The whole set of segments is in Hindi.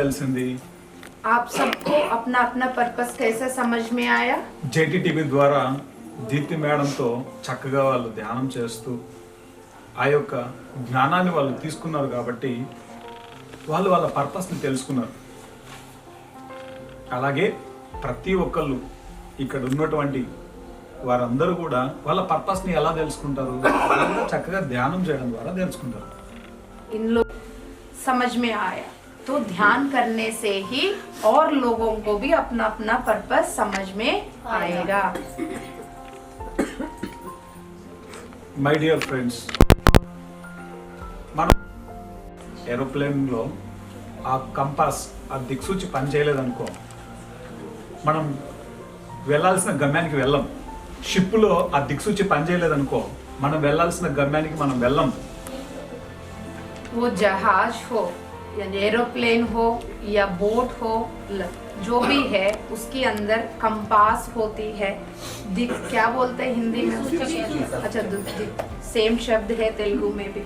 తెలిసింది? आप सबको अपना अपना पर्पस कैसा समझ में आया? జేటీ టీవీ ద్వారా దీప్తి మేడంతో చక్కగా వాళ్ళు ధ్యానం చేస్తూ ఆ యొక్క జ్ఞానాన్ని వాళ్ళు తీసుకున్నారు కాబట్టి వాళ్ళు వాళ్ళ పర్పస్ని తెలుసుకున్నారు. అలాగే ప్రతి ఒక్కళ్ళు ఇక్కడ ఉన్నటువంటి వారందరూ కూడా వాళ్ళ పర్పస్ని ఎలా తెలుసుకుంటారు? చక్కగా ధ్యానం చేయడం ద్వారా తెలుసుకుంటారు. इन लोग समझ में आया तो ध्यान करने से ही और लोगों को भी अपना अपना पर्पस समझ में आएगा. మై డియర్ ఫ్రెండ్స్, మనం ఏరోప్లేన్లో ఆ కంపాస్ ఆ దిక్సూచి పని చేయలేదనుకో మనం వెళ్ళాల్సిన గమ్యానికి వెళ్ళం. షిప్లో ఆ దిక్సూచి పని చేయలేదనుకో మనం వెళ్ళాల్సిన గమ్యానికి మనం వెళ్ళం. वो जहाज हो या एरोप्लेन हो या बोट हो, जो भी है उसके अंदर कंपास होती है. दिक क्या बोलते हैं हिंदी में? अच्छा, सेम शब्द है तेलुगु में भी.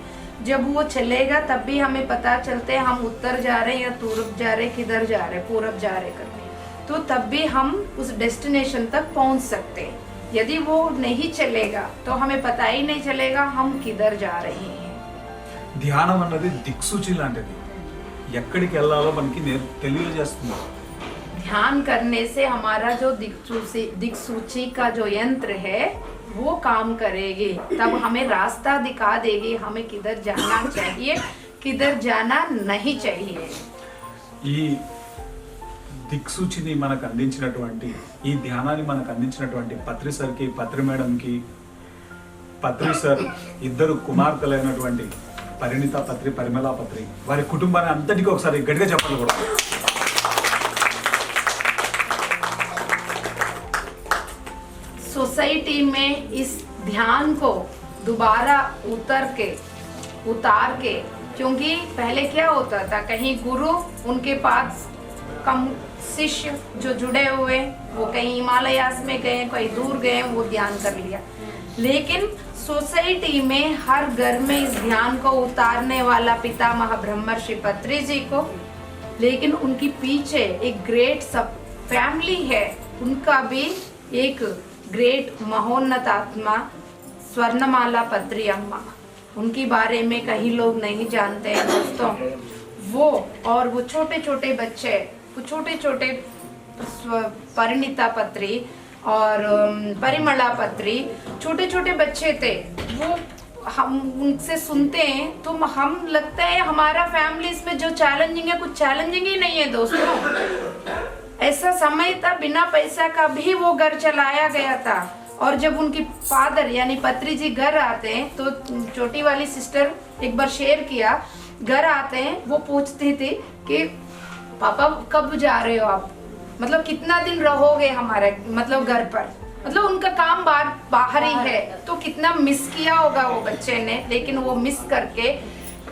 जब वो चलेगा तब भी हमें पता चलते हैं हम उत्तर जा रहे हैं या पूरब जा रहे, किधर जा रहे, पूरब जा रहे करके, तो तब भी हम उस डेस्टिनेशन तक पहुंच सकते हैं. यदि वो नहीं चलेगा तो हमें पता ही नहीं चलेगा हम किधर जा रहे हैं. ధ్యానం అన్నది దిక్సూచి లాంటిది. ఎక్కడికి వెళ్ళాలో మనకి తెలియజేస్తుంది. ध्यान करने से हमारा जो दिक्सूची का जो यंत्र है वो काम करेगी. तब हमें रास्ता दिखा देगी हमें किधर जाना चाहिए, किधर जाना नहीं चाहिए. ఈ దిక్సూచిని మనకు అందించినటువంటి ఈ ధ్యానాన్ని మనకు అందించినటువంటి పత్రి సార్కి, పత్రి మేడంకి, పత్రి సార్ ఇద్దరు కుమార్తెలైనటువంటి పరిణిత పత్రి, పరిమళ పత్రి, వారి కుటుంబాన్ని అంతటికీ ఒకసారి గట్టిగా చెప్పాలి కూడా. सोसाइटी में इस ध्यान को दोबारा उतार के क्योंकि पहले क्या होता था, कहीं गुरु उनके पास कम शिष्य जो जुड़े हुए वो कहीं हिमालयास में गए, कहीं दूर गए, वो ध्यान कर लिया. लेकिन सोसाइटी में हर घर में इस ध्यान को उतारने वाला पितामह ब्रह्मर्षि पत्री जी को, लेकिन उनकी पीछे एक ग्रेट सब फैमिली है, उनका भी एक ग्रेट महोन्नत आत्मा स्वर्णमाला पत्री अम्मा, उनके बारे में कई लोग नहीं जानते हैं दोस्तों. वो और वो छोटे छोटे बच्चे, वो छोटे छोटे परिणीता पत्री और परिमला पत्री, छोटे छोटे बच्चे थे. वो हम उनसे सुनते हैं तो हम लगता है हमारा फैमिली इसमें जो चैलेंजिंग है कुछ चैलेंजिंग ही नहीं है दोस्तों. ऐसा समय था बिना पैसा का भी वो घर चलाया गया था. और जब उनकी फादर यानी पत्री जी घर आते हैं तो छोटी वाली सिस्टर एक बार शेयर किया, घर आते हैं वो पूछती थी कि पापा कब जा रहे हो आप, मतलब कितना दिन रहोगे हमारे मतलब घर पर, मतलब उनका काम बाहर ही है तो कितना मिस किया होगा वो बच्चे ने. लेकिन वो मिस करके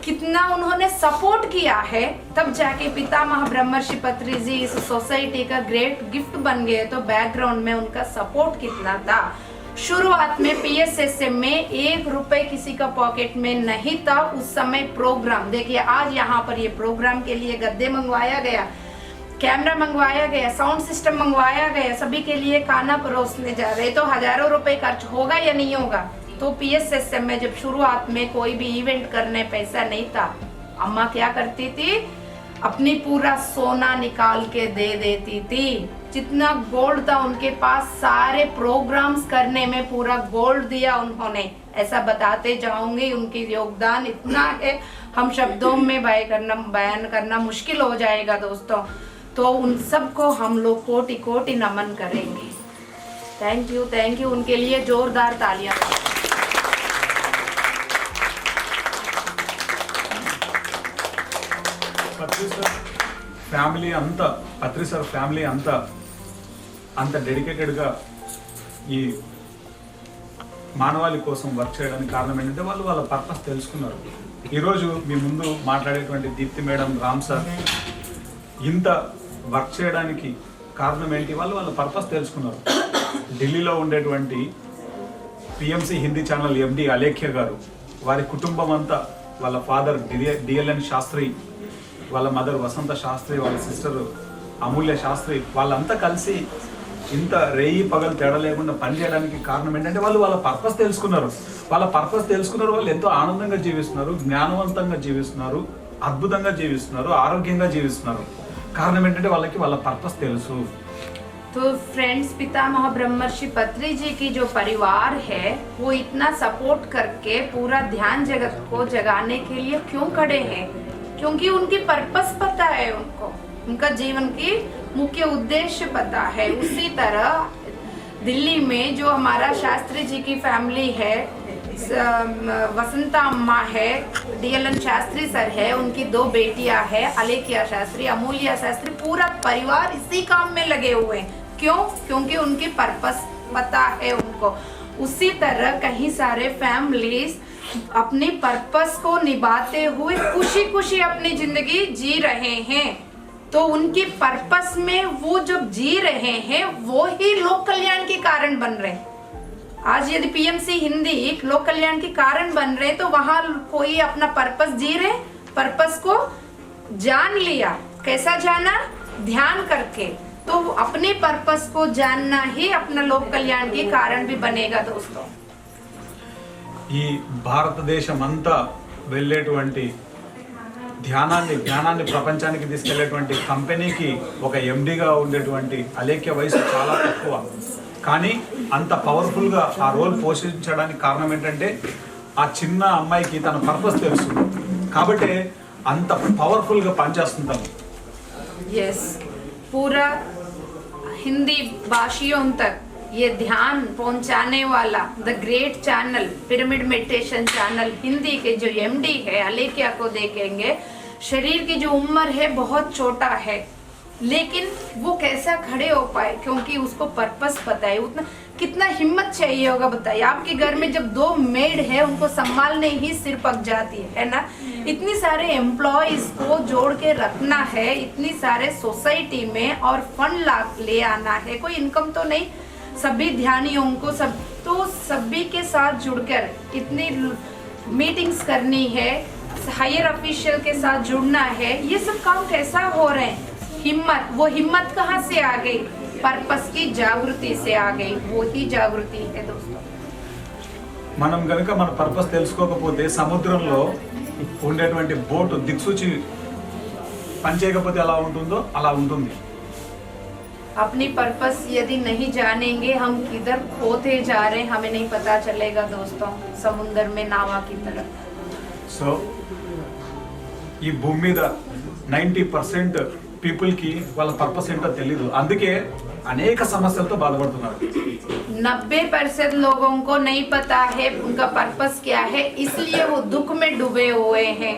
कितना उन्होंने सपोर्ट किया है, तब जाके पितामह ब्रह्मर्षि पत्री जी इस सोसाइटी का ग्रेट गिफ्ट बन गए. तो बैकग्राउंड में उनका सपोर्ट कितना था. शुरुआत में PSSM में 1 रुपए किसी का पॉकेट में नहीं था. उस समय प्रोग्राम देखिए, आज यहाँ पर ये प्रोग्राम के लिए गद्दे मंगवाया गया, कैमरा मंगवाया गया, साउंड सिस्टम मंगवाया गया, सभी के लिए खाना परोसने जा रहे, तो हजारों रुपए खर्च होगा या नहीं होगा. तो PSSM में जब शुरुआत में कोई भी इवेंट करने पैसा नहीं था, अम्मा क्या करती थी, अपनी पूरा सोना निकाल के दे देती थी. जितना गोल्ड था उनके पास सारे प्रोग्राम्स करने में पूरा गोल्ड दिया उन्होंने. ऐसा बताते जाऊंगी, उनकी योगदान इतना है हम शब्दों में बयान करना मुश्किल हो जाएगा दोस्तों. तो उन सबको हम लोग कोटि कोटि नमन करेंगे. थैंक यू उनके लिए जोरदार तालियां. పత్రి సార్ ఫ్యామిలీ అంతా, పత్రి సార్ ఫ్యామిలీ అంతా అంత డెడికేటెడ్గా ఈ మానవాళి కోసం వర్క్ చేయడానికి కారణం ఏంటంటే వాళ్ళు వాళ్ళ పర్పస్ తెలుసుకున్నారు. ఈరోజు మీ ముందు మాట్లాడేటువంటి దీప్తి మేడం, రామ్ సార్ ఇంత వర్క్ చేయడానికి కారణం ఏంటి? వాళ్ళు వాళ్ళ పర్పస్ తెలుసుకున్నారు. ఢిల్లీలో ఉండేటువంటి PMC Hindi channel MD Alekhya గారు, వారి కుటుంబం అంతా, వాళ్ళ ఫాదర్ DLN శాస్త్రి, వాళ్ళ మదర్ వసంత శాస్త్రి, వాళ్ళ సిస్టర్ అమూల్య శాస్త్రి, వాళ్ళంతా కలిసి ఇంత రేయి పగలు తేడా లేకుండా పనిచేయడానికి కారణం ఏంటంటే వాళ్ళు వాళ్ళ పర్పస్ తెలుసుకున్నారు. వాళ్ళు ఎంతో ఆనందంగా జీవిస్తున్నారు, జ్ఞానవంతంగా జీవిస్తున్నారు, అద్భుతంగా జీవిస్తున్నారు, ఆరోగ్యంగా జీవిస్తున్నారు. కారణం ఏంటంటే వాళ్ళకి వాళ్ళ పర్పస్ తెలుసు. तो फ्रेंड्स, पितामह ब्रह्मर्षि पत्री जी की जो परिवार है वो इतना सपोर्ट करके पूरा ध्यान जगत को जगाने के लिए क्यों खड़े हैं? क्योंकि उनकी पर्पस पता है, उनका जीवन की मुख्य उद्देश्य पता है। उसी तरह दिल्ली में जो हमारा शास्त्री जी की फैमिली है, वसंता अम्मा है, DLN शास्त्री सर है, उनकी 2 बेटियां है, अलेकिया शास्त्री, अमूल्या शास्त्री, पूरा परिवार इसी काम में लगे हुए हैं। क्यों? क्योंकि उनकी पर्पस पता है उनको। उसी तरह कई सारे फैमिलीज अपनी पर्पस को निभाते हुए खुशी खुशी अपनी जिंदगी जी रहे हैं। तो उनकी पर्पस में वो जब जी रहे हैं वो ही लोक कल्याण के कारण बन रहे हैं। आज यदि PMC हिंदी लोक कल्याण के कारण बन रहे तो वहां कोई अपना पर्पस जी रहे, पर्पस को जान लिया। कैसा जाना? ध्यान करके। तो अपने पर्पस को जानना ही अपना लोक कल्याण के कारण भी बनेगा दोस्तों। ఈ భారతదేశం అంతా వెళ్ళేటువంటి జ్ఞానాన్ని ప్రపంచానికి తీసుకెళ్లేటువంటి కంపెనీకి ఒక ఎండిగా ఉండేటువంటి అలేఖ్య వయసు చాలా తక్కువ. కానీ అంత పవర్ఫుల్గా ఆ రోల్ పోషించడానికి కారణం ఏంటంటే ఆ చిన్న అమ్మాయికి తన పర్పస్ తెలుసు కాబట్టి అంత పవర్ఫుల్గా పనిచేస్తుంటాం. यस, पूरा हिंदी भाषियों तक ये ध्यान पहुंचाने वाला the great channel, pyramid meditation channel Hindi के जो MD है अलेख्या को देखेंगे। शरीर की जो उम्र है बहुत छोटा है, लेकिन वो कैसा खड़े हो पाए? क्योंकि उसको पर्पस पता है। उतना कितना हिम्मत चाहिए होगा बताइए। आपके घर में जब 2 मेड है, उनको संभालने ही सिर पक जाती है ना। इतनी सारे एम्प्लॉयज को जोड़ के रखना है, इतनी सारे सोसाइटी में और फंड ले आना है, कोई इनकम तो नहीं, सभी ध्यानियों को सभी के साथ जुड़कर इतनी मीटिंग्स करनी है, हायर ऑफिशियल के साथ जुड़ना है। ये सब काम कैसा हो रहे हैं? हिम्मत कहाँ से आ गई? पर्पस की जागृति से आ गई। वो ही जागृति है दोस्तों। మనం గనుక మన పర్పస్ తెలుసుకోకపోతే సముద్రంలో ఉండేటువంటి బోటు దిక్సూచి పనిచేయకపోతే ఎలా ఉంటుందో అలా ఉంటుంది. अपनी पर्पस यदि नहीं जानेंगे, हम किधर खोते जा रहे हैं हमें नहीं पता चलेगा दोस्तों, समुद्र में नावा की तरह। సో ఈ భూమి మీద 90% పీపుల్ కి వాళ్ళ పర్పస్ ఏంటో తెలియదు, అందుకే అనేక సమస్యలతో బాధపడుతున్నారు. 90% लोगों को नहीं पता है उनका पर्पस क्या है, इसलिए वो दुख में डूबे हुए हैं।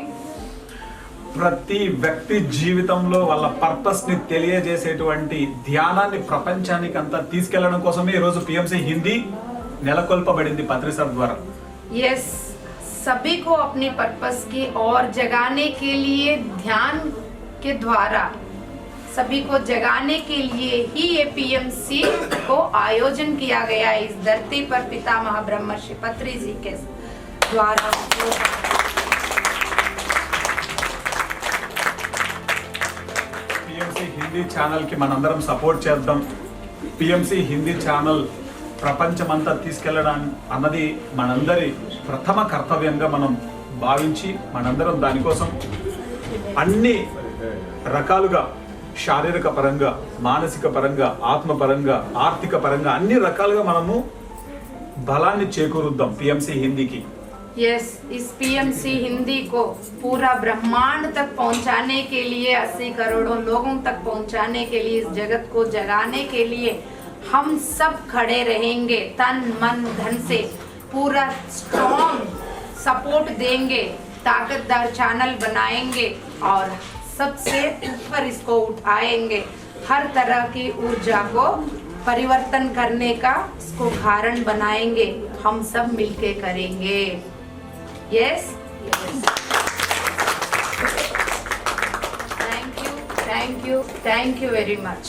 ప్రతి వ్యక్తి జీవితంలో వాళ్ళ పర్పస్ ని తెలియజేసేటువంటి ధ్యానాన్ని ప్రపంచానికి అంతా తీసుకెళ్లడం కోసమే ఈ రోజు PMC హిందీ నెలకొల్పబడింది పత్రి సార్ ద్వారా. यस, सभी को अपनी पर्पस की और जगाने के लिए ध्यान के द्वारा सभी को जगाने के लिए ही ये PMC को आयोजन किया गया इस धरती पर पितामह ब्रह्मर्षि पत्री जी के द्वारा। PMC హిందీ ఛానల్ కి మనందరం సపోర్ట్ చేద్దాం. PMC హిందీ ఛానల్ ప్రపంచమంతా తీసుకెళ్లడం అన్నది మనందరి ప్రథమ కర్తవ్యంగా మనం భావించి మనందరం దానికోసం అన్ని రకాలుగా శారీరక పరంగా, మానసిక పరంగా, ఆత్మ పరంగా, ఆర్థిక పరంగా అన్ని రకాలుగా మనము బలాన్ని చేకూరుద్దాం PMC హిందీకి. यस, इस PMC हिंदी को पूरा ब्रह्मांड तक पहुंचाने के लिए, 80 करोड़ों लोगों तक पहुंचाने के लिए, इस जगत को जगाने के लिए हम सब खड़े रहेंगे, तन मन धन से पूरा स्ट्रॉन्ग सपोर्ट देंगे, ताकतदार चैनल बनाएंगे और सबसे ऊपर इसको उठाएंगे। हर तरह की ऊर्जा को परिवर्तन करने का इसको कारण बनाएंगे, हम सब मिलके करेंगे। Yes, thank you very much.